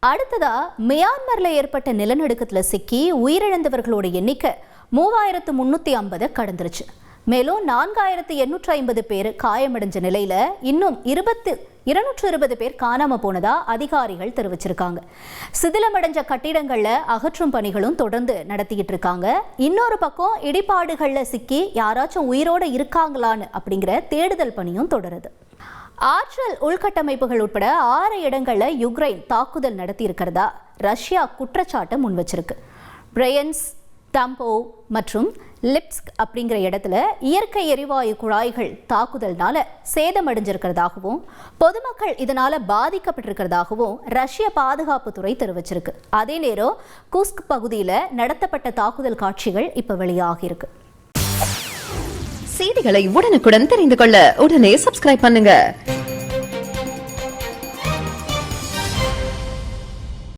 அடுத்ததா மியான்மர்ல ஏற்பட்ட நிலநடுக்கத்துல சிக்கி உயிரிழந்தவர்களோட எண்ணிக்கை 3350 கடந்துருச்சு. மேலும் 4850 பேர் காயமடைஞ்ச நிலையில இன்னும் 220 பேர் காணாம போனதா அதிகாரிகள் தெரிவிச்சிருக்காங்க. சிதிலமடைஞ்ச கட்டிடங்கள்ல அகற்றும் பணிகளும் தொடர்ந்து நடத்திக்கிட்டு இருக்காங்க. இன்னொரு பக்கம் இடிபாடுகள்ல சிக்கி யாராச்சும் உயிரோட இருக்காங்களான்னு அப்படிங்கிற தேடுதல் பணியும் தொடருது. ஆற்றல் உள்கட்டமைப்புகள் உட்பட 6 இடங்கள்ல யுக்ரைன் தாக்குதல் நடத்தி இருக்கிறதா ரஷ்யா குற்றச்சாட்டை முன் வச்சிருக்கு. பிரையன்ஸ், டம்போ மற்றும் லிப்ஸ்க் அப்படிங்கிற இடத்துல இயற்கை எரிவாயு குழாய்கள் தாக்குதல்னால சேதமடைஞ்சிருக்கிறதாகவும் பொதுமக்கள் இதனால பாதிக்கப்பட்டிருக்கிறதாகவும் ரஷ்ய பாதுகாப்புத்துறை தெரிவிச்சிருக்கு. அதே நேரம் குஸ்க் பகுதியில் நடத்தப்பட்ட தாக்குதல் காட்சிகள் இப்ப வெளியாகியிருக்கு. செய்திகளை உடனுக்குடன் தெரிந்து கொள்ள உடனே சப்ஸ்கிரைப் பண்ணுங்க.